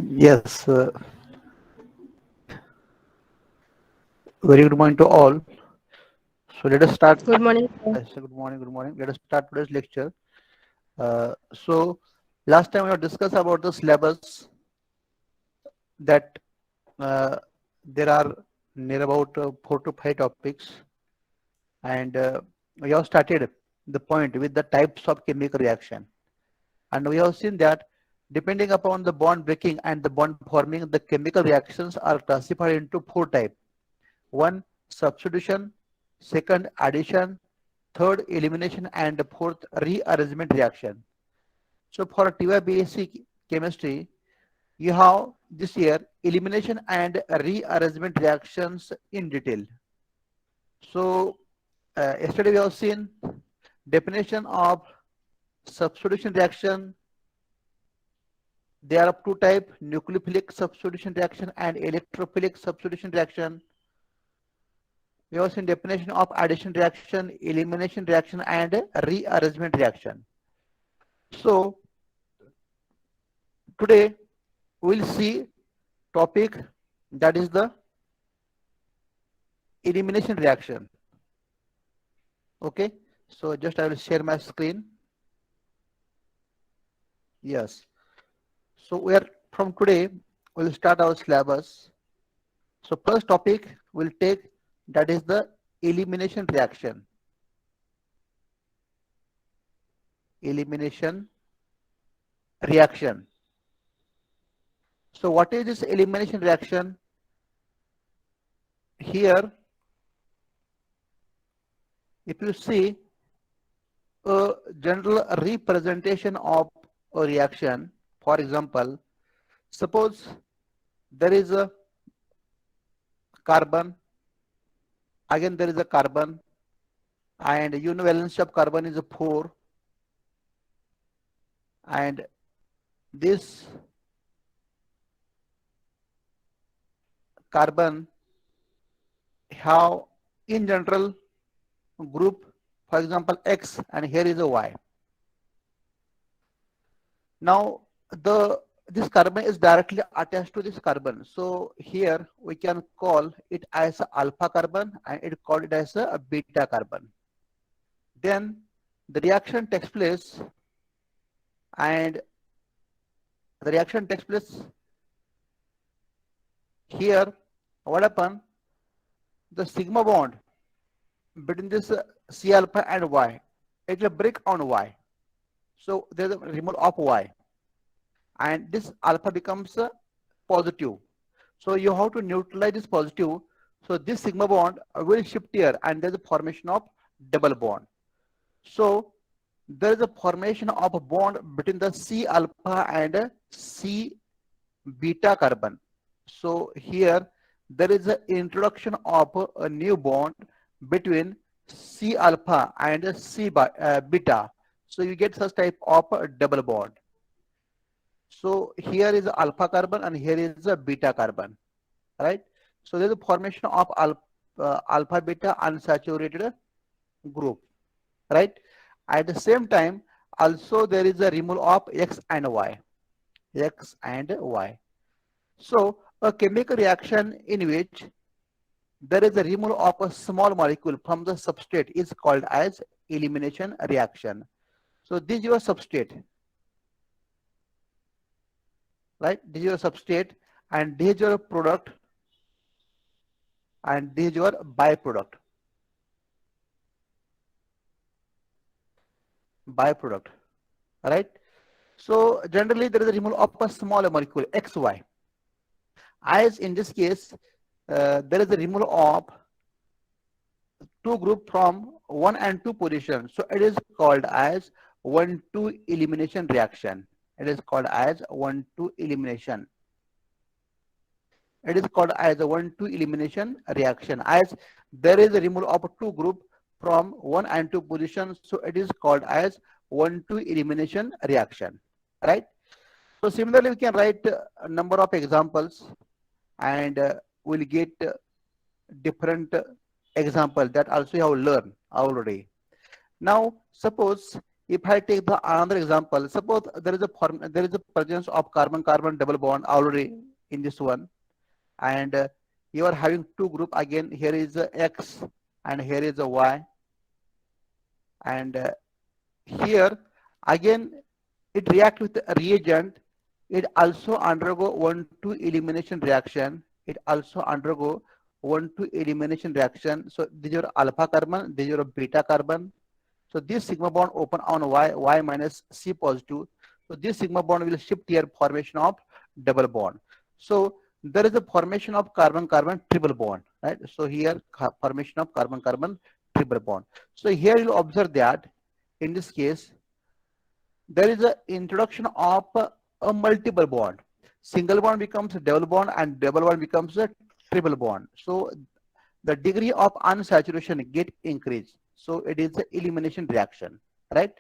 Yes, very good morning to all. So let us start. Good morning, sir. Yes, good morning, good morning. Let us start today's lecture. So last time we have discussed about the syllabus that uh, there are near about 4 to 5 topics, and we have started the point with the types of chemical reaction, and we have seen that depending upon the bond breaking and the bond forming, the chemical reactions are classified into 4 types. One, substitution; second, addition; third, elimination; and fourth, rearrangement reaction. So for TY BSc chemistry, you have this year elimination and rearrangement reactions in detail. So yesterday we have seen definition of substitution reaction. They are of 2 types: nucleophilic substitution reaction and electrophilic substitution reaction. We have seen definition of addition reaction, elimination reaction, and rearrangement reaction. So today we'll see topic that is the elimination reaction. Okay, so just I will share my screen. Yes. So we are from today we'll start our syllabus. So first topic we'll take that is the elimination reaction. Elimination reaction. So what is this elimination reaction? Here, if you see a general representation of a reaction, for example, suppose there is a carbon, again there is a carbon, and unit valence of carbon is a 4, and this carbon have in general group, for example X, and here is a Y. Now this carbon is directly attached to this carbon, so here we can call it as a alpha carbon and it called it as a beta carbon. Then the reaction takes place, and the reaction takes place here. What happened? The sigma bond between this C alpha and Y, it will break on Y. So there is a removal of Y, and this alpha becomes positive. So you have to neutralize this positive. So this sigma bond will shift here, and there is a formation of double bond. So there is a formation of a bond between the C alpha and C beta carbon. So here there is an introduction of a new bond between C alpha and C beta. So you get such type of a double bond. So here is alpha carbon and here is a beta carbon, right? So there is a formation of alpha beta unsaturated group, right? At the same time, also there is a removal of X and Y, X and Y. So a chemical reaction in which there is a removal of a small molecule from the substrate is called as elimination reaction. So this is your substrate, right? This is your substrate, and this is your product, and this is your byproduct. Byproduct, right? So generally there is a removal of a small molecule XY. As in this case, there is a removal of two group from 1 and 2 position. So it is called as 1-2 elimination reaction. It is called as 1-2 elimination. It is called as a 1-2 elimination reaction. As there is a removal of two group from 1 and 2 positions, so it is called as 1-2 elimination reaction, right? So similarly, we can write a number of examples, and we'll get different example that also you have learned already. Now suppose If I take the another example, suppose there is a presence of carbon-carbon double bond already in this one, and you are having two group again. Here is a X and here is a Y, and here again it react with a reagent. It also undergo 1,2 elimination reaction. It also undergo 1,2 elimination reaction. So these are alpha carbon, these are beta carbon. So this sigma bond open on Y minus C positive. So this sigma bond will shift here formation of double bond. So there is a formation of carbon-carbon triple bond, right? So here formation of carbon-carbon triple bond. So here you'll observe that in this case, there is a introduction of a multiple bond. Single bond becomes a double bond and double bond becomes a triple bond. So the degree of unsaturation get increased. So it is the elimination reaction, right?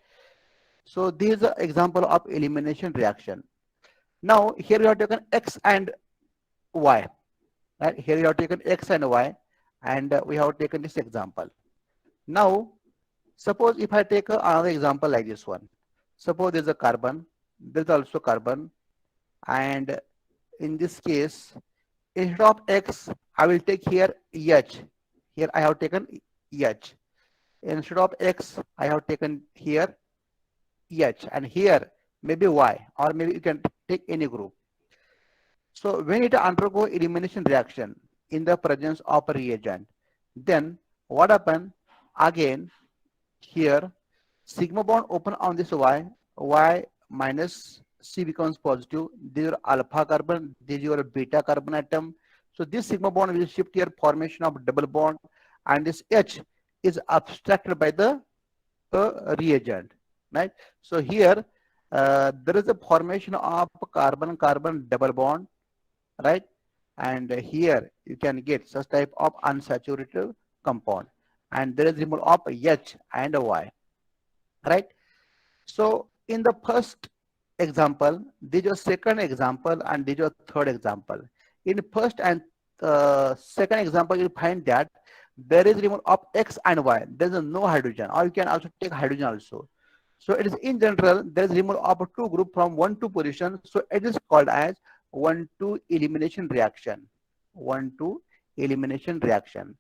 So this is an example of elimination reaction. Now here we have taken X and Y, right? Here we have taken X and Y, and we have taken this example. Now suppose if I take another example like this one. Suppose there's a carbon, there's also carbon, and in this case, instead of X, I will take here H. Here I have taken H. Instead of X, I have taken here H, and here maybe Y, or maybe you can take any group. So when it undergo elimination reaction in the presence of a reagent, then what happen? Again, here sigma bond open on this Y minus C becomes positive. These are alpha carbon, these are beta carbon atom. So this sigma bond will shift here formation of double bond, and this H is abstracted by the reagent, right? So here there is a formation of carbon-carbon double bond, right? And here you can get such type of unsaturated compound, and there is removal of H and Y, right? So in the first example, this is second example, and this is third example. In first and second example, you find that there is removal of X and Y. There is no hydrogen, or you can also take hydrogen also. So it is in general, there is removal of two group from 1,2 position. So it is called as 1,2 elimination reaction. 1,2 elimination reaction.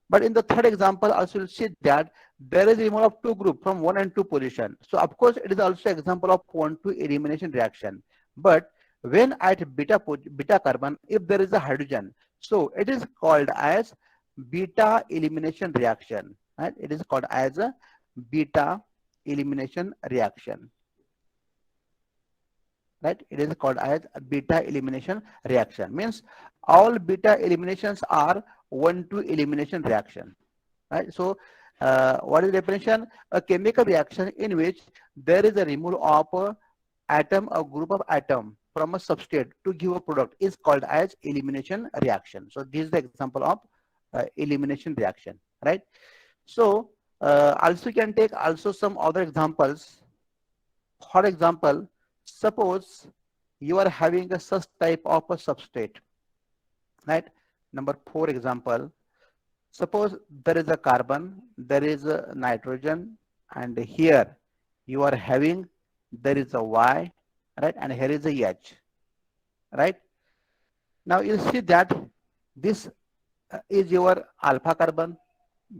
But in the third example, also you'll see that there is removal of two group from 1 and 2 position. So of course, it is also example of 1,2 elimination reaction. But when at beta carbon, if there is a hydrogen, so it is called as beta elimination reaction, right? It is called as a beta elimination reaction, right? It is called as a beta elimination reaction. Means all beta eliminations are 1,2 elimination reaction, right? So what is the definition? A chemical reaction in which there is a removal of a atom, a group of atom from a substrate to give a product is called as elimination reaction. So this is the example of elimination reaction, right? So also you can take also some other examples. For example, suppose you are having a such type of a substrate, right? Number 4 example, suppose there is a carbon, there is a nitrogen, and here you are having, there is a Y, right? And here is a H, right? Now you see that this is your alpha carbon,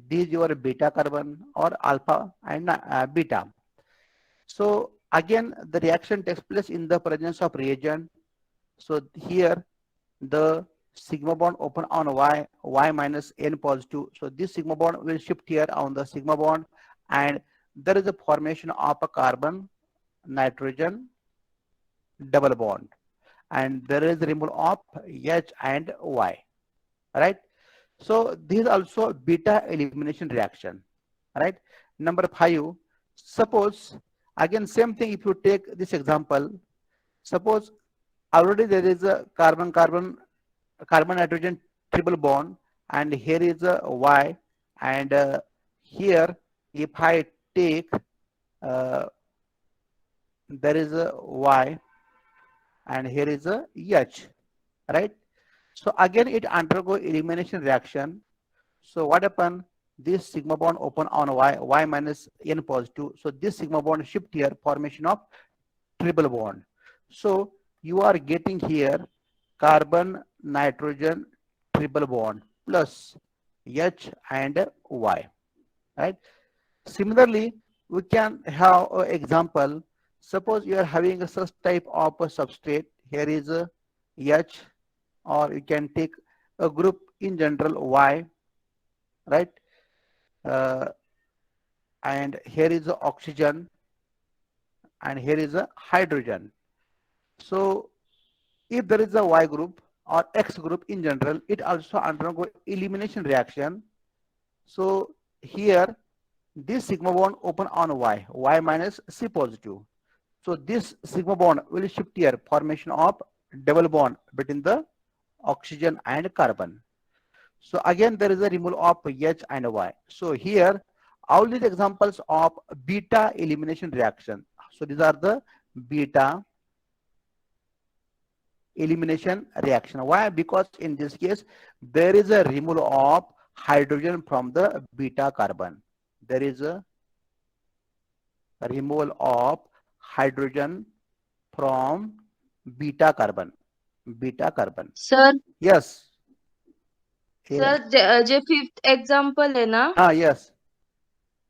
this is your beta carbon, or alpha and beta. So again, the reaction takes place in the presence of reagent. So here the sigma bond open on Y minus N positive. So this sigma bond will shift here on the sigma bond, and there is a formation of a carbon nitrogen double bond, and there is removal of H and Y, right? So this is also beta elimination reaction, right? Number 5, suppose again same thing. If you take this example, suppose already there is a carbon nitrogen triple bond, and here is a Y, and here if I take there is a Y, and here is a H, right? So again it undergo elimination reaction. So what happen? this sigma bond open on y minus n positive. So this sigma bond shift here, formation of triple bond. So you are getting here carbon nitrogen triple bond plus H and Y, right? Similarly, we can have an example. Suppose you are having a such type of a substrate. Here is a H, or you can take a group in general Y, right? Uh, and here is the oxygen, and here is a hydrogen. So if there is a Y group or X group in general, it also undergo elimination reaction. So here this sigma bond open on Y minus C positive. So this sigma bond will shift here, formation of double bond between the oxygen and carbon. So again there is a removal of H and Y. So here all these examples of beta elimination reaction. So these are the beta elimination reaction. Why? Because in this case there is a removal of hydrogen from the beta carbon. There is a removal of hydrogen from beta carbon. Beta carbon. Sir Yes. Yes. Sir जे fifth example आहे ना, Yes.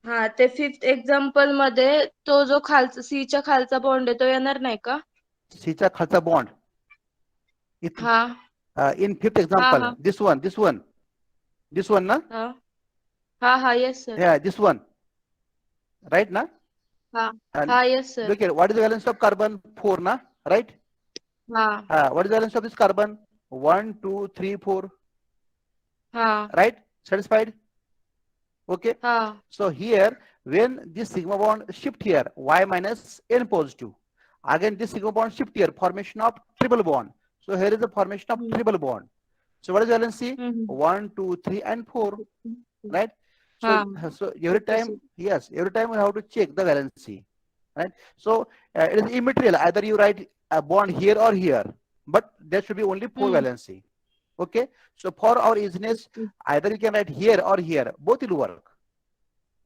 हा ते fifth example मध्ये तो जो खालचा सीच्या खालचा बॉन्ड आहे तो येणार नाही का? Cचा खालचा bond. हा In fifth हा example, हा this one, na? हा हा हा yes sir. Yeah, this one, right, na? हा And हा yes sir. look here, what is the valence of carbon? 4, na? Right? हा What is the valence of this carbon? 1, 2, 3, 4. हा Right? Satisfied? Okay. हा So here, when this sigma bond shift here, Y minus N positive. Again, this sigma bond shift here, formation of triple bond. So here is the formation of hmm, triple bond. So what is the valency? Hmm, 1, 2, 3, and 4. Hmm. Right? So, हा so every time, yes, every time we have to check the valency. Right? So it is immaterial. Either you write a bond here or here, but there should be only 4 hmm, valency. Okay. So for our easiness, either you can write here or here. Both will work.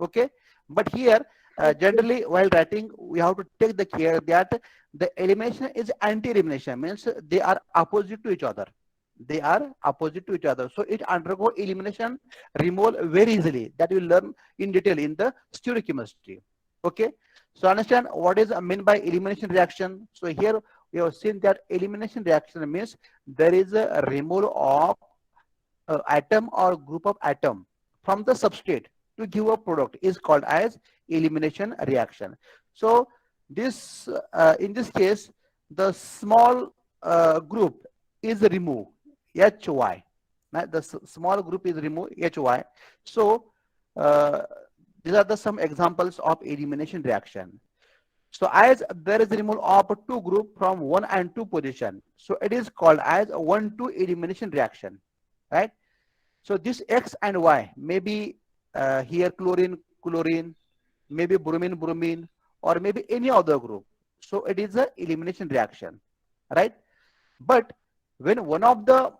Okay. But here, okay. generally, while writing, we have to take the care that the elimination is anti-elimination, means they are opposite to each other. They are opposite to each other. So it undergo elimination removal very easily. That we learn in detail in the stereochemistry. Okay. So understand what is meant by elimination reaction. So here we have seen that elimination reaction means there is a removal of atom or group of atom from the substrate to give a product is called as elimination reaction. So this in this case the small group is removed, HY. The small group is removed, HY. So uh, these are the some examples of elimination reaction. So as there is removal of two group from 1 and 2 position, so it is called as a 1,2 elimination reaction, right? So this X and Y, maybe here chlorine, maybe bromine, or maybe any other group. So it is a elimination reaction, right? But when one of the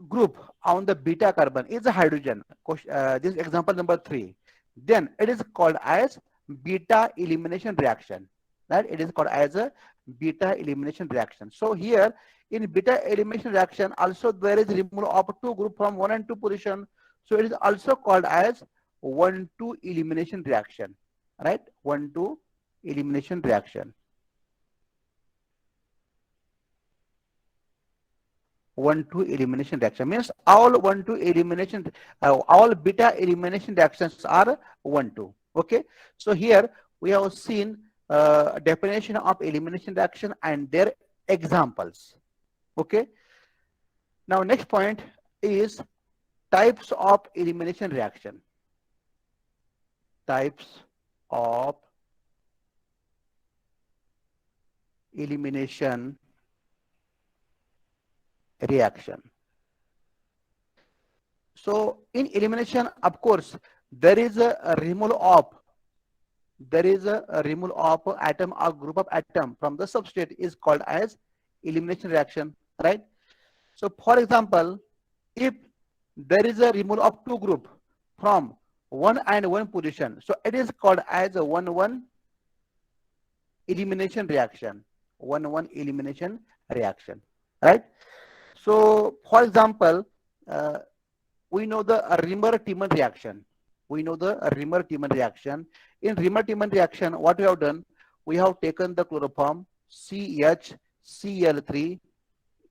group on the beta carbon is a hydrogen, this example number 3, then it is called as beta elimination reaction, right? It is called as a beta elimination reaction. So here in beta elimination reaction also there is removal of two group from 1 and 2 position. So it is also called as 1,2 elimination reaction, right? 1,2 elimination reaction. 1,2 elimination reaction means all 1,2 elimination, all beta elimination reactions are 1,2. Okay. So here we have seen definition of elimination reaction and their examples. Okay. Now next point is types of elimination reaction. Types of elimination reaction. So in elimination, of course, there is a removal of atom or group of atom from the substrate is called as elimination reaction, right? So for example, if there is a removal of two group from 1 and 1 position. So it is called as a 1-1 elimination reaction. 1-1 elimination reaction, right? So for example, uh, we know the Rimmer-Tiemann reaction. We know the Rimmer-Tiemann reaction. In Rimmer-Tiemann reaction, what we have done, we have taken the chloroform CHCl3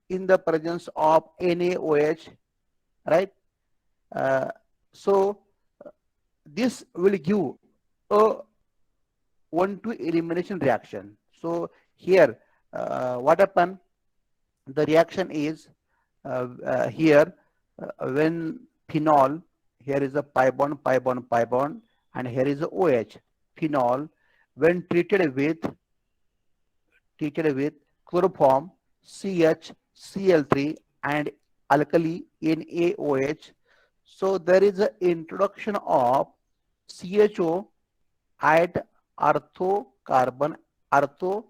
in the presence of NaOH, right? Uh, so this will give a 1-2 elimination reaction. So here, what happened? The reaction is here when phenol, here is a pi bond, pi bond, pi bond, and here is a OH. Phenol, when treated with chloroform CHCl3 and alkali NaOH. So there is an introduction of CHO at ortho carbon atom,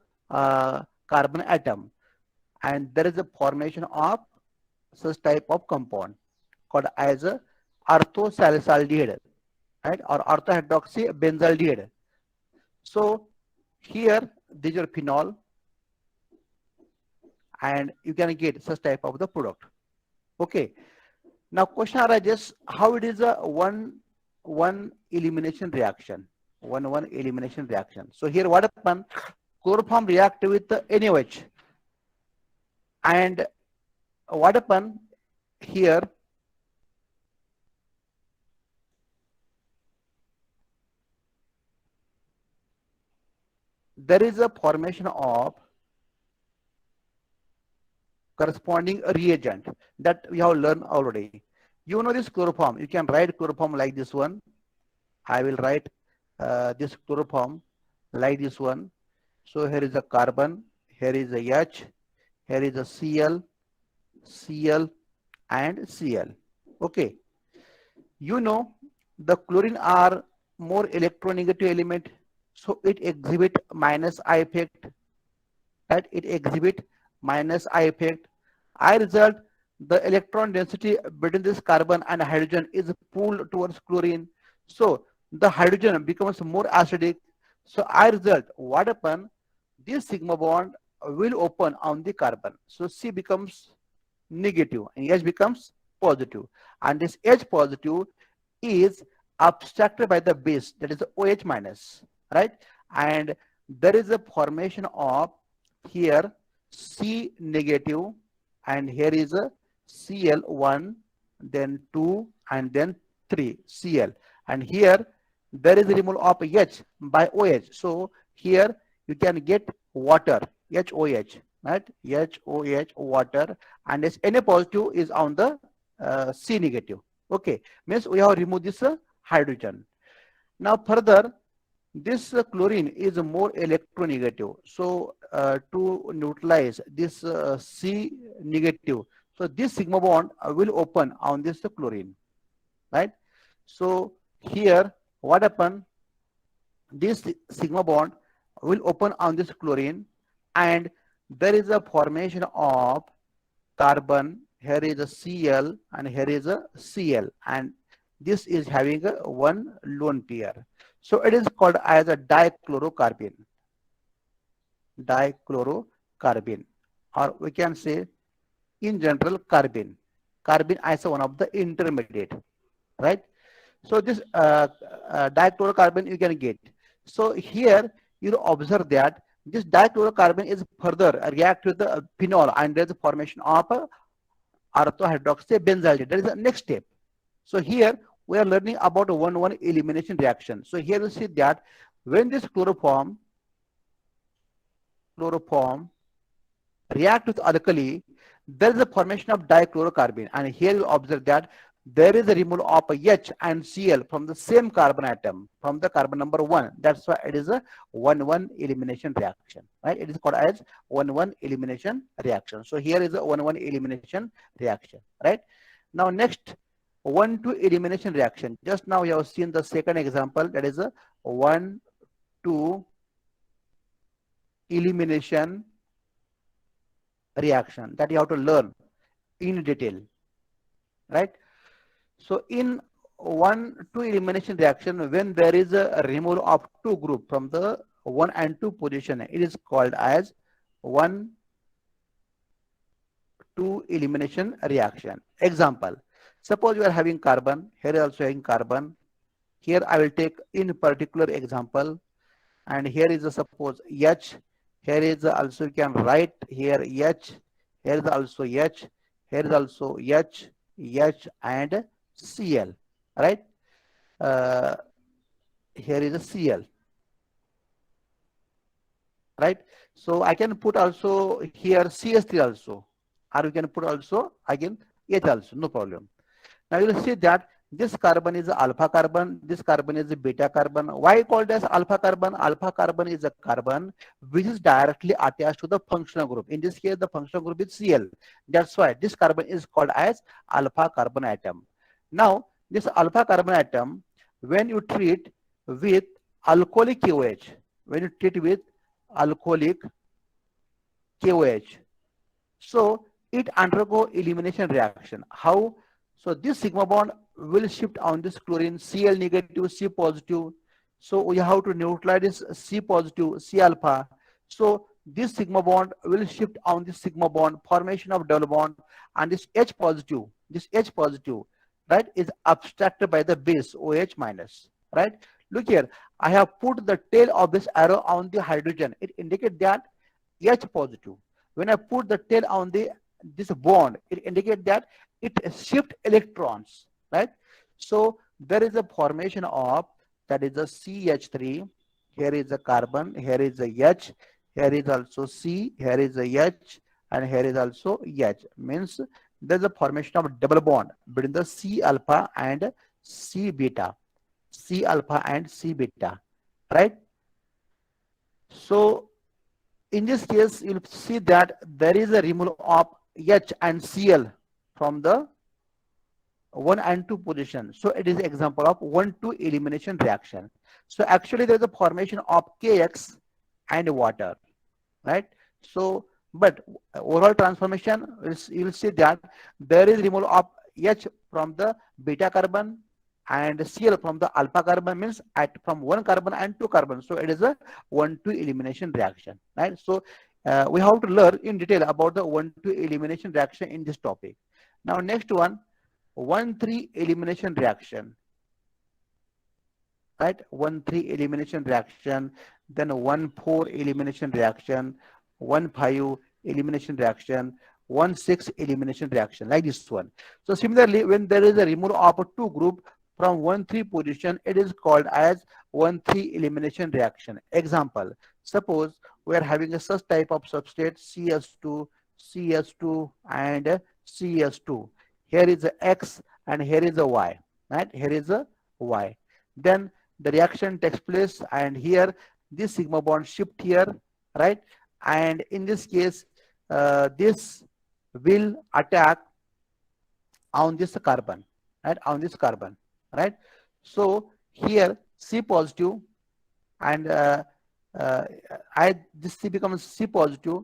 and there is a formation of such type of compound called as a orthosalicylaldehyde, right, or orthohydroxybenzaldehyde. So here these are phenol, and you can get such type of the product. Okay. Now question arises, how it is a 1-1 elimination reaction? 1-1 elimination reaction. So here what happen? Chloroform react with the NaOH, and what happen here? There is a formation of corresponding reagent that we have learned already. You know this chloroform. You can write chloroform like this one. I will write this chloroform like this one. So here is a carbon, here is a H, here is a Cl, Cl, and Cl. Okay. You know the chlorine are more electronegative element, so it exhibit minus I effect, right? It exhibit minus I effect. I result, the electron density between this carbon and hydrogen is pulled towards chlorine. So the hydrogen becomes more acidic. So I result, what happen? This sigma bond will open on the carbon. So C becomes negative and H becomes positive. And this H positive is abstracted by the base, that is OH minus, right? And there is a formation of here C negative, and here is a Cl1, then 2, and then 3 Cl, and here there is a removal of H by OH. So here you can get water, HOH, right? HOH, water, and this Na positive is on the C negative. Okay, means we have removed this hydrogen. Now further, this chlorine is more electronegative. So to neutralize this C negative, so this sigma bond will open on this chlorine, right? So here what happen? This sigma bond will open on this chlorine, and there is a formation of carbon. Here is a Cl and here is a Cl, and this is having a one lone pair. So it is called as a dichlorocarbon. Dichlorocarbon, or we can say in general carbon. Carbon is one of the intermediate, right? So this dichlorocarbon you can get. So here you observe that this dichlorocarbon is further react with the phenol, and there is a formation of orthohydroxybenzaldehyde. That is the next step. So here we are learning about a 1-1 elimination reaction. So here you see that when this chloroform react with alkali, there is a formation of dichlorocarbon, and here you observe that there is a removal of H and Cl from the same carbon atom, from the carbon number 1. That's why it is a 1-1 elimination reaction, right? It is called as 1-1 elimination reaction. So here is a 1-1 elimination reaction, right? Now next, 1-2 elimination reaction. Just now you have seen the second example, that is a 1-2 elimination reaction that you have to learn in detail, right? So in 1,2 elimination reaction, when there is a removal of two group from the 1 and 2 position, it is called as 1,2 elimination reaction. Example, suppose you are having carbon, here is also having carbon. Here I will take in particular example, and here is a suppose H, here is also you can write here H, here is also H, here is also H, H and Cl, right? Uh, here is a Cl, right? So I can put also here CS3 also, or we can put also again H also, no problem. Now you will see that this carbon is alpha carbon, this carbon is beta carbon. Why called as alpha carbon? Alpha carbon is a carbon which is directly attached to the functional group. In this case, the functional group is Cl. That's why this carbon is called as alpha carbon atom. Now, this alpha carbon atom, when you treat with alcoholic KOH, when you treat with alcoholic KOH, so it undergo elimination reaction. How? So this sigma bond will shift on this chlorine, Cl negative, C positive. So we have to neutralize this C positive, C alpha. So this sigma bond will shift on this sigma bond, formation of double bond, and this H positive, right, is abstracted by the base OH minus, right? Look here, I have put the tail of this arrow on the hydrogen. It indicates that H positive. When I put the tail on the this bond, it indicates that it shift electrons, right? So there is a formation of, that is a CH3. Here is a carbon, here is a H, here is also C, here is a H, and here is also H. Means there's a formation of double bond between the C alpha and C beta, C alpha and C beta, right? So in this case, you'll see that there is a removal of H and Cl from the 1 and 2 position. So it is an example of 1,2 elimination reaction. So actually there is a formation of Kx and water, right? So, but overall transformation, you will see that there is removal of H from the beta carbon and Cl from the alpha carbon, means at from 1 carbon and 2 carbon. So it is a 1,2 elimination reaction, right? So we have to learn in detail about the 1,2 elimination reaction in this topic. Now next one, 1,3 elimination reaction, right? 1,3 elimination reaction, then 1,4 elimination reaction, 1,5 elimination reaction, 1,6 elimination reaction, like this one. So similarly, when there is a removal of a two group from 1,3 position, it is called as 1,3 elimination reaction. Example, suppose we are having a such type of substrate CS2, CS2 and CS2. Here is a X and here is a Y, right? Here is a Y. Then the reaction takes place, and here this sigma bond shift here, right? And in this case, this will attack on this carbon, right? On this carbon, right? So here C positive, and this C becomes C positive.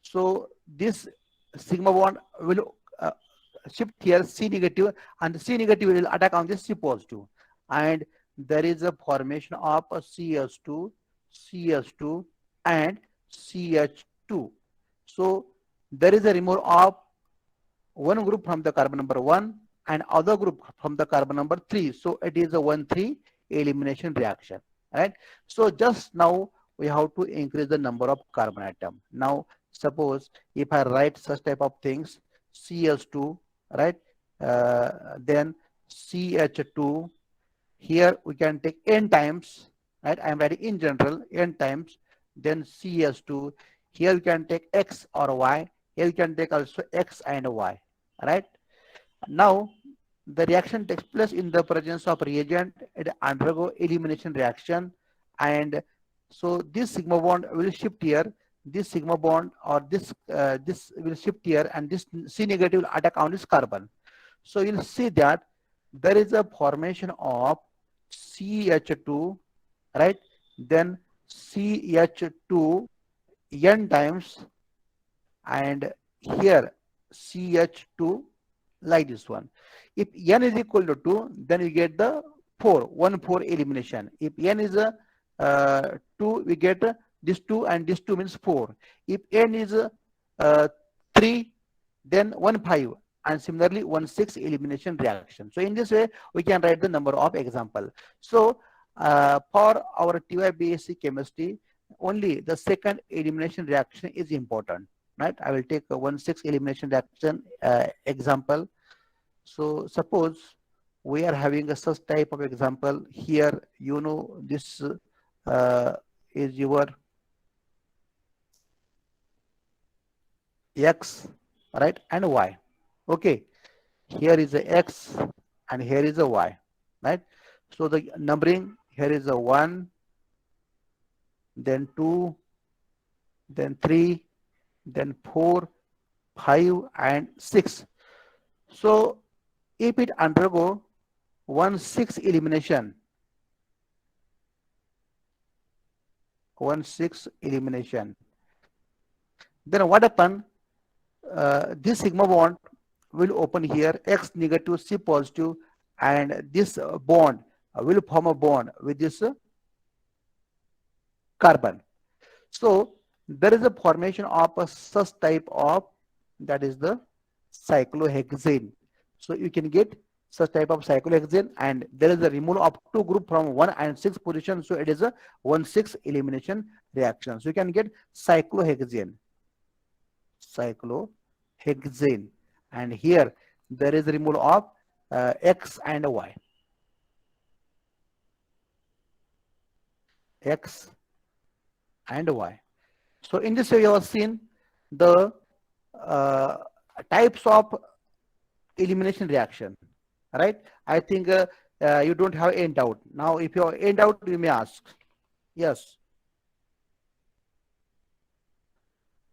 So this sigma bond will shift here C negative, and the C negative will attack on this C positive, and there is a formation of a CS2, CS2 and CH2. So there is a removal of one group from the carbon number 1 and other group from the carbon number 3. So it is a 1,3 elimination reaction, right? So just now we have to increase the number of carbon atom. Now suppose if I write such type of things, CS2, right? Then CH2, here we can take n times, right? I am writing in general n times, then CS2. Here you can take X or Y. Here you can take also X and Y, right? Now the reaction takes place in the presence of reagent. It undergo elimination reaction, and so this sigma bond will shift here. This sigma bond or this will shift here, and this C negative will attack on this carbon. So you'll see that there is a formation of CH2, right? Then CH2 n times, and here CH2 like this one. If n is equal to 2, then you get the 4, 1, 4 elimination. If n is 2, we get this 2 and this 2 means 4. If n is 3, then 1, 5, and similarly 1, 6 elimination reaction. So in this way, we can write the number of example. So for our TY-BSc chemistry, only the second elimination reaction is important, right? I will take a 1, 6 elimination reaction example. So suppose we are having a such type of example here. You know, this is your x, right, and y. Okay, here is a x and here is a y, right? So the numbering here is a 1, then 2, then 3, then 4, 5, and 6. So if it undergo 1, 6 elimination, 1, 6 elimination, then what happen? This sigma bond will open here, X negative, C positive, and this bond will form a bond with this carbon. So there is a formation of a such type of, that is the cyclohexane. So you can get such type of cyclohexane, and there is a removal of 2 group from 1 and 6 position. So it is a 1, 6 elimination reaction. So you can get cyclohexane, cyclohexane, and here there is a removal of X and Y. X and Y. So in this way, you have seen the types of elimination reaction, right? I think you don't have any doubt. Now, if you have any doubt, you may ask. Yes.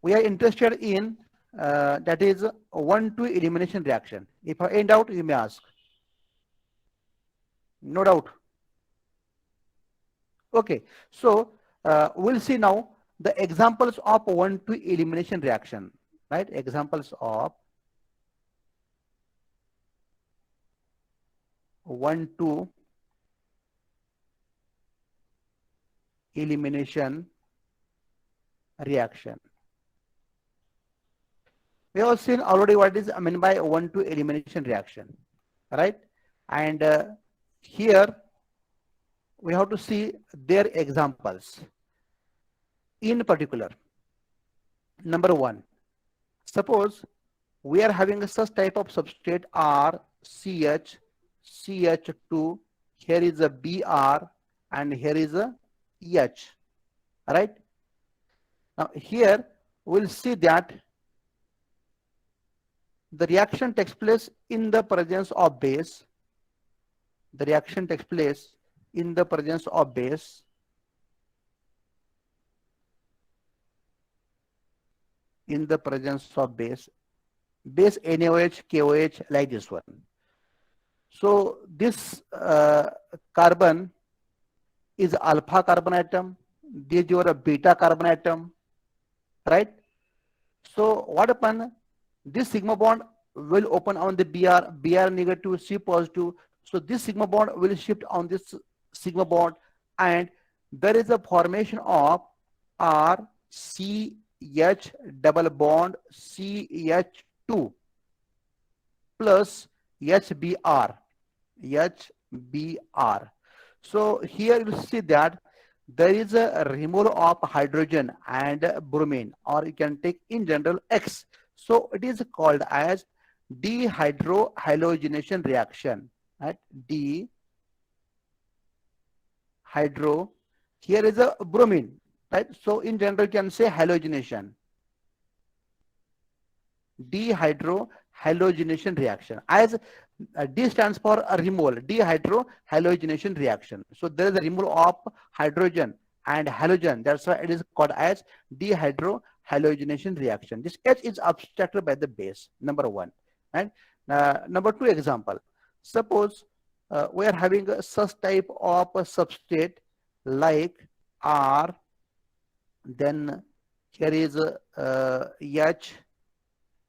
We are interested in that is 1, 2 elimination reaction. If you have any doubt, you may ask. No doubt. Okay. So we'll see now the examples of 1, 2 elimination reaction, right? Examples of 1, 2 elimination reaction. We have seen already what is meant by 1, 2 elimination reaction, right? And here we have to see their examples. In particular, number 1, suppose we are having such type of substrate R, CH, CH2, here is a Br, and here is a H, right? Now here we'll see that the reaction takes place in the presence of base. The reaction takes place in the presence of base. In the presence of base NaOH, KOH, like this one. So this carbon is alpha carbon atom, this is your beta carbon atom, right? So what happen? This sigma bond will open on the Br negative, C positive. So this sigma bond will shift on this sigma bond, and there is a formation of R, C, H double bond CH2 plus HBr. So here you see that there is a removal of hydrogen and bromine, or you can take in general X. So it is called as dehydrohalogenation reaction. Right? Dehydro. Here is a bromine. Right? So in general, you can say halogenation. Dehydrohalogenation reaction. As D stands for a removal, dehydrohalogenation reaction. So there is a removal of hydrogen and halogen. That's why it is called as dehydrohalogenation reaction. This H is abstracted by the base, number 1. And number 2 example. Suppose we are having such type of a substrate like R, then here is H,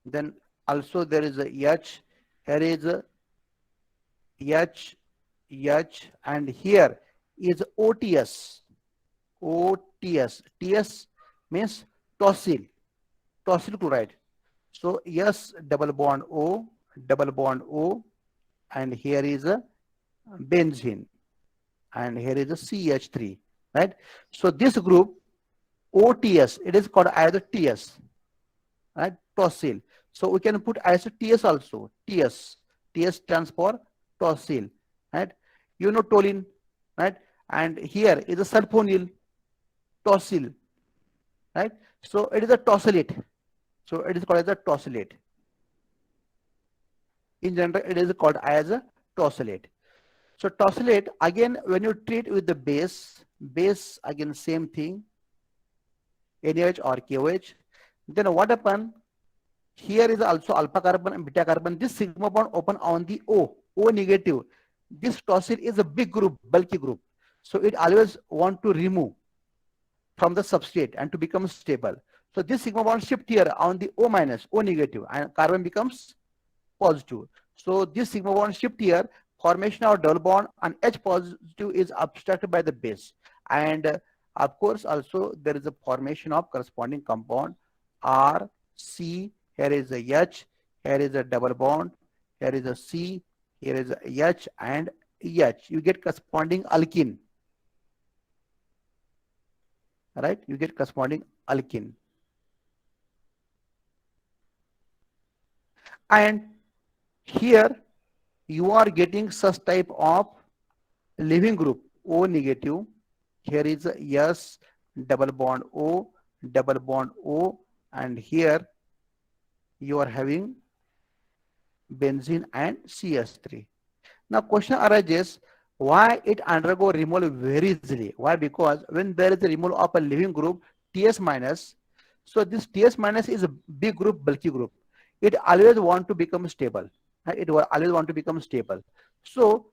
then also there is a H, here is H, H, and here is OTS. OTS. TS means tosyl, tosyl chloride. So S double bond O, and here is a benzene, and here is a CH3, right? So this group OTS, it is called as a TS, right? Tosyl. So we can put as a TS also. TS. TS stands for tosyl, right? You know toluene, right? And here is a sulfonyl, tosyl, right? So it is a tosylate. So it is called as a tosylate. In general, it is called as a tosylate. So tosylate, again, when you treat with the base again same thing, NaOH or KOH. Then what happen? Here is also alpha carbon and beta carbon. This sigma bond open on the O negative. This tosyl is a big group, bulky group. So it always want to remove from the substrate and to become stable. So this sigma bond shift here on the O minus, O negative, and carbon becomes positive. So this sigma bond shift here, formation of double bond and H positive is obstructed by the base. And of course also there is a formation of corresponding compound R, C, here is a H, here is a double bond, here is a C, here is a H and H. You get corresponding alkene, right? You get corresponding alkene. And here you are getting such type of leaving group O negative. Here is a S double bond O, and here you are having benzene and CS3. Now question arises, why it undergo removal very easily? Why? Because when there is a removal of a leaving group TS minus, so this TS minus is a big group, bulky group. It always want to become stable. It will always want to become stable. So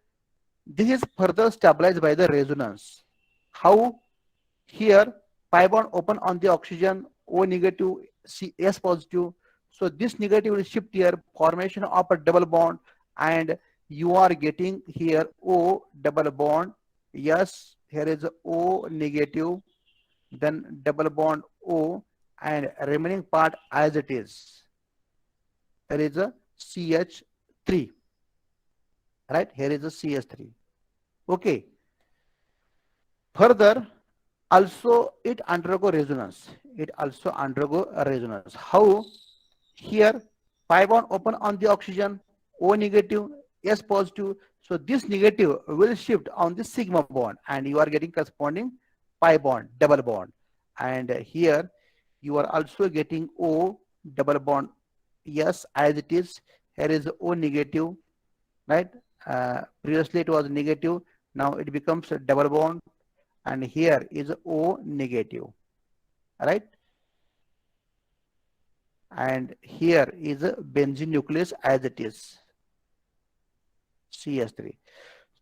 this is further stabilized by the resonance. How? Here pi bond open on the oxygen, O negative, S positive. So this negative will shift here, formation of a double bond, and you are getting here O double bond, yes, here is O negative, then double bond O, and remaining part as it is. There is a CH3, right? Here is a CH3. Okay. Further, also it undergo resonance. It also undergo a resonance. How? Here pi bond open on the oxygen, O negative, S positive. So this negative will shift on the sigma bond, and you are getting corresponding pi bond, double bond. And here you are also getting O double bond, yes, as it is. Here is O negative, right? Previously it was negative, now it becomes a double bond, and here is O negative, right? And here is a benzene nucleus as it is, CS3.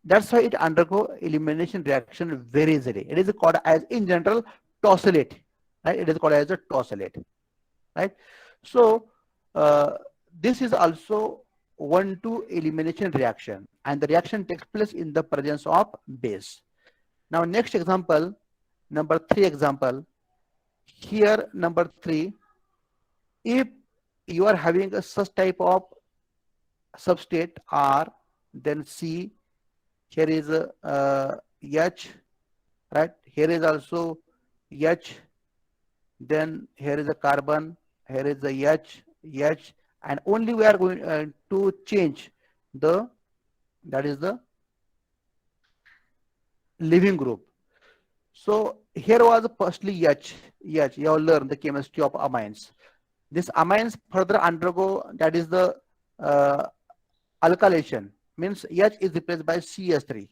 That's why it undergo elimination reaction very easily. It is called as, in general, tosylate, right? It is called as a tosylate, right? So this is also 1-2 elimination reaction, and the reaction takes place in the presence of base. Now next example, number 3 example. Here number 3, if you are having a such type of substrate R, then C, here is a H, right? Here is also H, then here is a carbon, here is a H, and only we are going to change the, that is the leaving group. So here was firstly H, you have learned the chemistry of amines. This amines further undergo, that is the alkylation, means H is replaced by CS3,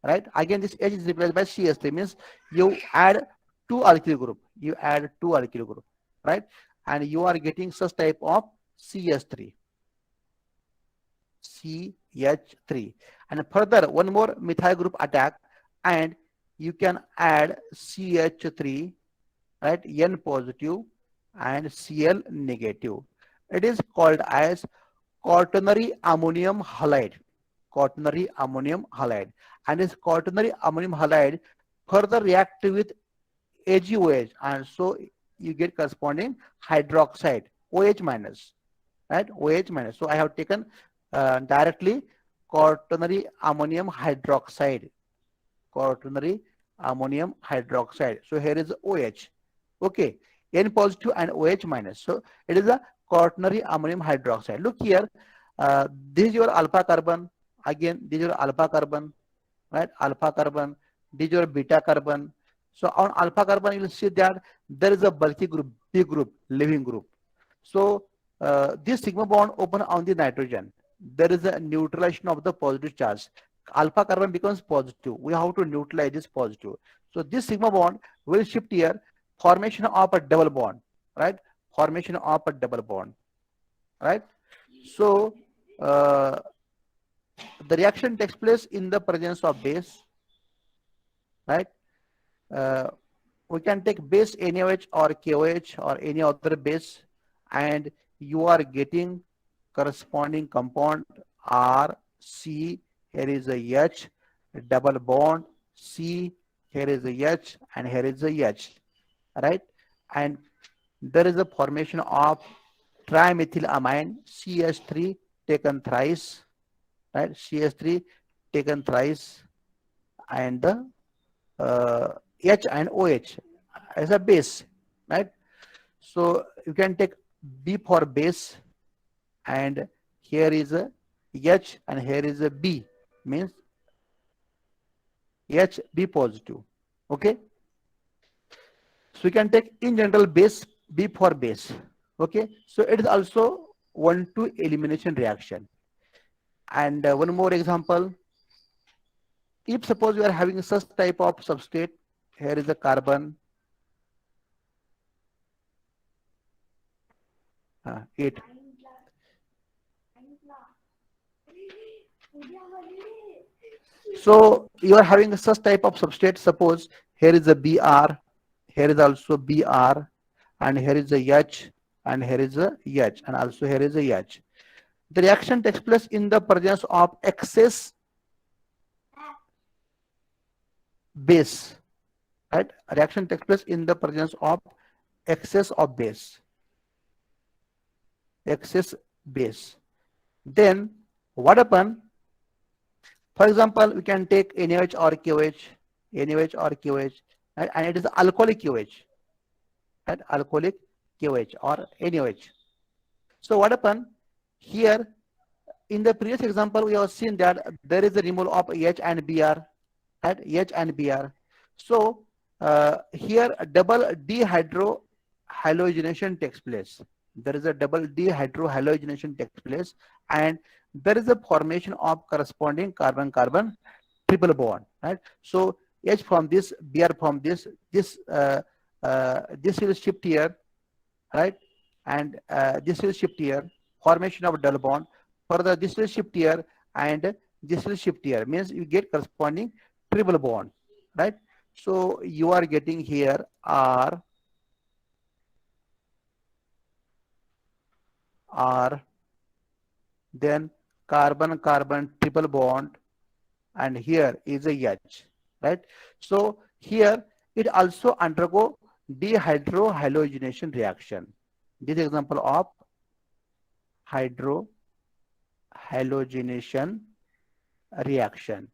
right? Again this H is replaced by CS3, means you add 2 alkyl group, right? And you are getting such type of CH3, and further one more methyl group attack, and you can add CH3, right? N positive and Cl negative. It is called as quaternary ammonium halide. Quaternary ammonium halide. And this quaternary ammonium halide further react with AgOH, and so you get corresponding hydroxide, OH minus, right? OH minus. So I have taken directly quaternary ammonium hydroxide. Quaternary ammonium hydroxide. So here is OH. Okay, N positive and OH minus. So it is a quaternary ammonium hydroxide. Look here, this is your alpha carbon. Again, this is your alpha carbon, right? Alpha carbon. This is your beta carbon. So on alpha carbon, you will see that there is a bulky group, B group, leaving group. So this sigma bond open on the nitrogen. There is a neutralization of the positive charge. Alpha carbon becomes positive. We have to neutralize this positive. So this sigma bond will shift here, formation of a double bond, right? Formation of a double bond, right? So the reaction takes place in the presence of base, right? We can take base NaOH or KOH or any other base, and you are getting corresponding compound R, C, here is a H, double bond, C, here is a H, and here is a H, right? And there is a formation of trimethylamine, CH3 taken thrice, right? CH3 taken thrice, and the H and OH as a base, right? So you can take B for base, and here is a H and here is a B, means H B positive. Okay, so you can take in general base B for base. Okay, so it is also 1-2 elimination reaction. And one more example, if suppose you are having such type of substrate, here is a carbon 8. So you are having such type of substrate. Suppose here is a Br, here is also Br, and here is a H, and here is a H, and also here is a H. The reaction takes place in the presence of excess base, right? Reaction takes place in the presence of excess of base, excess base. Then what happen? For example, we can take NaOH or KOH, NaOH or KOH, right? And it is alcoholic KOH, right? Alcoholic KOH or NaOH. So what happen here? In the previous example, we have seen that there is a removal of H and Br, right? H and Br. So here a double dehydrohalogenation takes place. There is a double dehydrohalogenation takes place, and there is a formation of corresponding carbon-carbon triple bond, right? So H from this, Br from this, this will shift here, right? And this will shift here, formation of double bond. Further, this will shift here, and this will shift here. Means you get corresponding triple bond, right? So you are getting here R, then carbon-carbon triple bond, and here is a H, right? So here it also undergo dehydrohalogenation reaction. This example of hydrohalogenation reaction,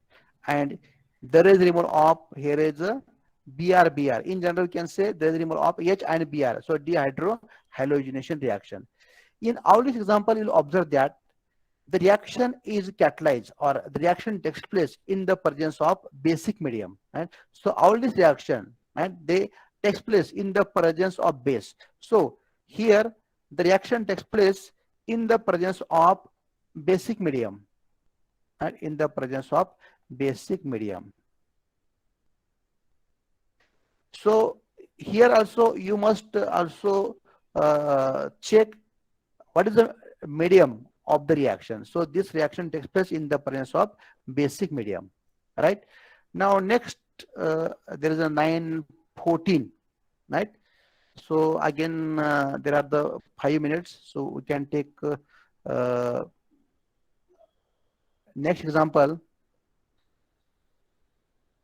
and there is removal of, here is a Br. In general, you can say there is removal of H and Br. So dehydrohalogenation reaction. In all this example, you will observe that the reaction is catalyzed, or the reaction takes place in the presence of basic medium, right? So all this reaction, right, they takes place in the presence of base. So here the reaction takes place in the presence of basic medium, right? In the presence of basic medium. So here also you must also check what is the medium of the reaction. So this reaction takes place in the presence of basic medium, right? Now next there is a 9:14, right? So again there are the 5 minutes, so we can take next example,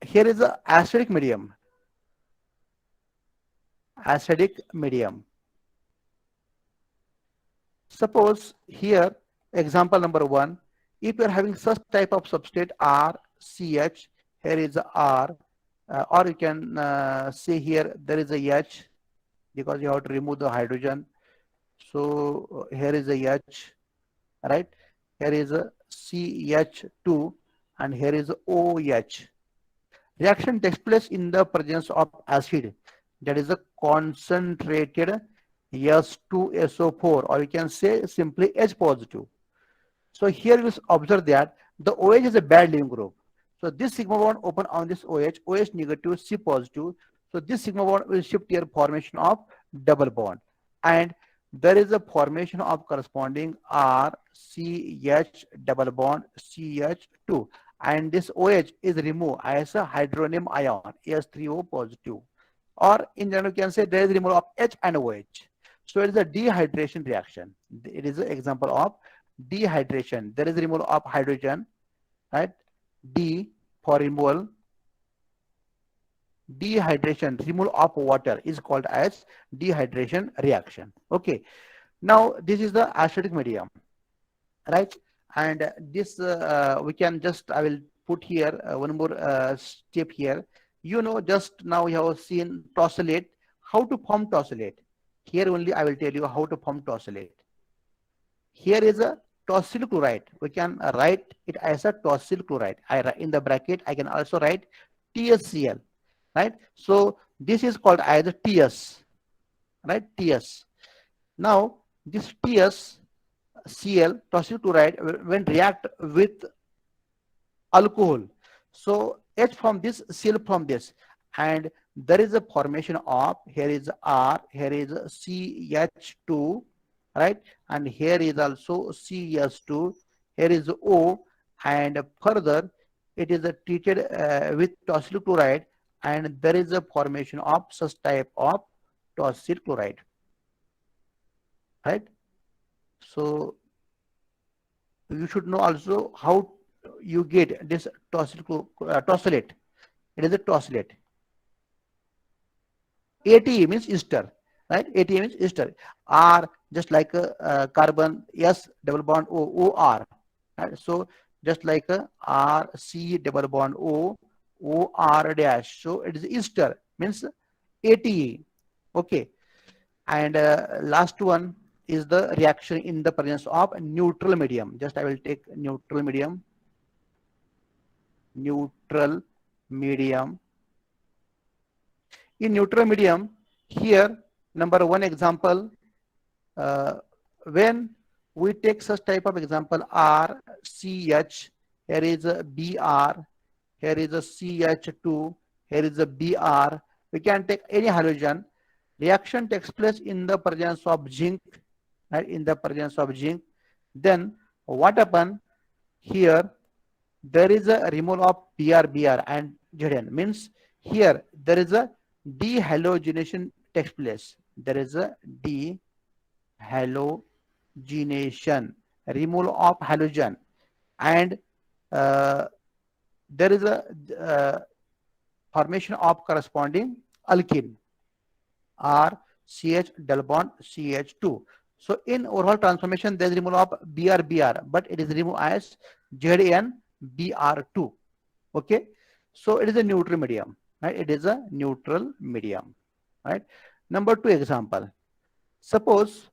here is a acidic medium. Acidic medium. Suppose here, example number 1, if you are having such type of substrate RCH, here is a R, or you can say here there is a H, because you have to remove the hydrogen. So here is a H, right? Here is a CH2 and here is OH. Reaction takes place in the presence of acid, that is a concentrated S2SO4, or you can say simply H positive. So here you observe that the OH is a bad leaving group. So this sigma bond open on this OH negative, C positive. So this sigma bond will shift here formation of double bond. And there is a formation of corresponding RCH double bond CH2. And this OH is removed as a hydronium ion, H3O positive. Or in general, you can say there is removal of H and OH. So it is a dehydration reaction. It is an example of dehydration. There is removal of hydrogen, right? D for removal. Dehydration, removal of water is called as dehydration reaction. Okay. Now this is the acidic medium, right? And this we can just, I will put here one more step here. You know, just now you have seen tosylate. How to form tosylate? Here only I will tell you how to form tosylate. Here is a tosyl chloride. We can write it as a tosyl chloride. In the bracket I can also write TSCl, right? So this is called as a TS, right? TS. Now this TSCl, tosyl chloride, when react with alcohol, so H from this, Cl from this, and there is a formation of, here is R, here is CH2, right? And here is also CH2, here is O, and further it is treated with tosyl chloride, and there is a formation of such type of tosyl chloride, right? So you should know also how you get this tosylate. It is a tosylate. ATE means ester, right? ATE means ester. R just like a carbon, S double bond O, OR, right? So just like a R C double bond O, OR dash. So it is ester, means ATE. Okay. And last one is the reaction in the presence of neutral medium. Just I will take neutral medium. Neutral medium. In neutral medium, here number 1 example, when we take such type of example RCH, here is a BR, here is a CH2, here is a BR. We can take any halogen. Reaction takes place in the presence of zinc, right? In the presence of zinc. Then what happen here? There is a removal of BR and Zn, means here there is a dehalogenation takes place. There is a dehalogenation, removal of halogen, and there is a formation of corresponding alkene, RCH double bond CH2. So in overall transformation there is removal of BR, but it is removed as ZnBr2. Okay, so it is a neutral medium, right? It is a neutral medium, right? Number 2 example. Suppose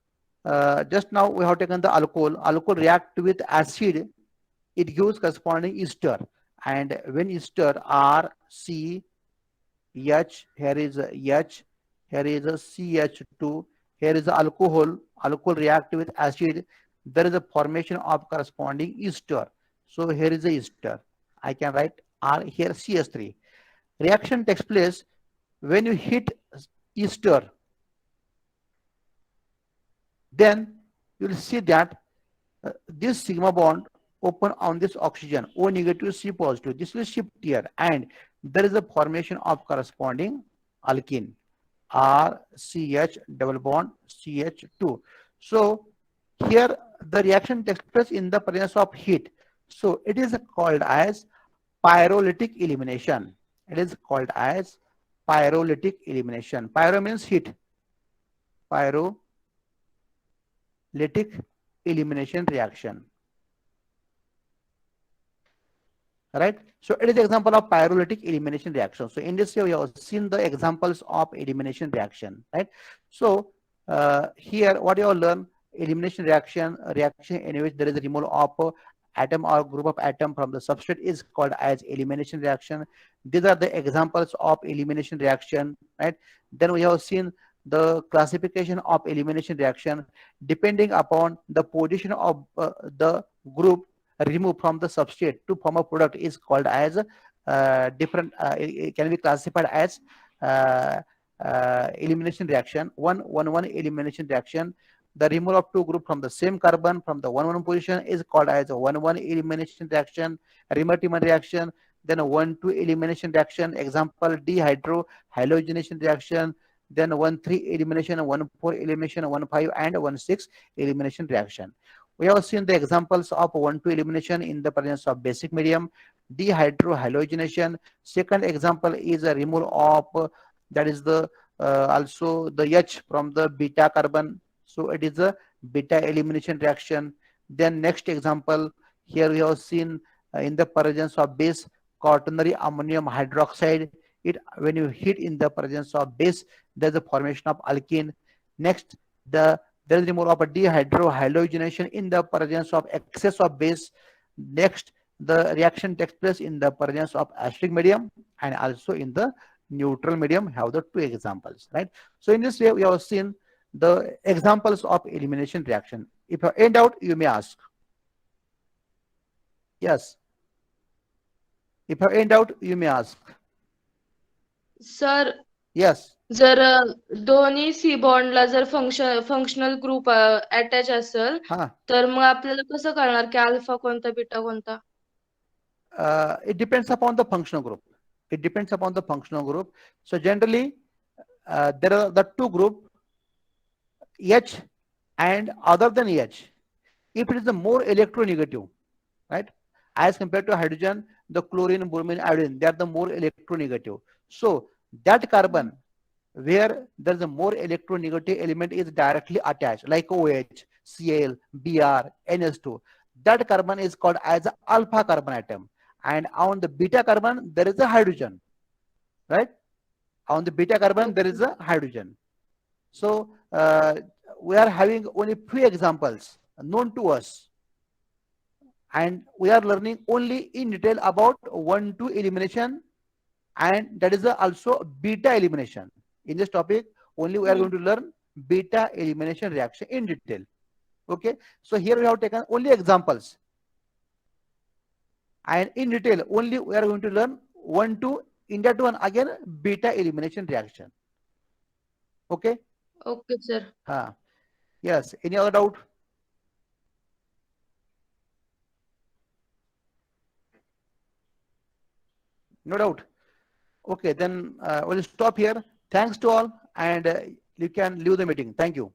just now we have taken the alcohol. Alcohol react with acid, it gives corresponding ester, and when ester RCH, here is a H, here is a CH2, here is a alcohol. Alcohol react with acid, there is a formation of corresponding ester. So here is a ester. I can write R here CS3. Reaction takes place when you hit ester. Then you will see that this sigma bond open on this oxygen, O negative, C positive. This will shift here, and there is a formation of corresponding alkene, RCH double bond CH2. So here the reaction takes place in the presence of heat. So it is called as pyrolytic elimination. It is called as pyrolytic elimination. Pyro means heat. Pyrolytic elimination reaction. Right? So it is example of pyrolytic elimination reaction. So in this way, we have seen the examples of elimination reaction, right? So here, what you have learned, elimination reaction, a reaction in which there is a removal of atom or group of atom from the substrate is called as elimination reaction. These are the examples of elimination reaction, right? Then we have seen the classification of elimination reaction depending upon the position of the group removed from the substrate to form a product is called as different, it can be classified as uh, elimination reaction. One elimination reaction, the removal of two groups from the same carbon from the 1,1 position is called as a 1,1 elimination reaction. Remer reaction, then a 1,2 elimination reaction, example dehydrohalogenation reaction, then 1,3 elimination, 1,4 elimination, 1,5 and 1,6 elimination reaction. We have seen the examples of 1,2 elimination in the presence of basic medium, dehydrohalogenation. Second example is a removal of that is the also the H from the beta carbon. So it is a beta elimination reaction. Then next example, here we have seen in the presence of base quaternary ammonium hydroxide. It when you heat in the presence of base, there's a formation of alkene. Next, there is removal of a dehydrohalogenation in the presence of excess of base. Next, the reaction takes place in the presence of acidic medium and also in the neutral medium. Have the two examples, right? So in this way, we have seen the examples of elimination reaction. If you end out, you may ask. Yes. If you end out, you may ask. Sir Yes. जर दोन्ही सी बॉन्डला जर functional group attach असेल Huh. तर मग आपल्याला कसं कळणार की alpha कोणता बीटा कोणता? It depends upon the functional group. It depends upon the functional group. So generally, there are the two group H and other than H. If it is the more electronegative, right, as compared to hydrogen, the chlorine, bromine, iodine, they are the more electronegative. So that carbon where there is a more electronegative element is directly attached, like OH, Cl, Br, NS2. That carbon is called as a alpha carbon atom. And on the beta carbon, there is a hydrogen, right? On the beta carbon, there is a hydrogen. So we are having only few examples known to us. And we are learning only in detail about 1,2 elimination, and that is also beta elimination. In this topic, only we are going to learn beta elimination reaction in detail. Okay, so here we have taken only examples, and in detail only we are going to learn 1,2 in that one again beta elimination reaction. Okay. Okay, sir. Yes. Any other doubt? No doubt. Okay, then we'll stop here. Thanks to all, and you can leave the meeting. Thank you.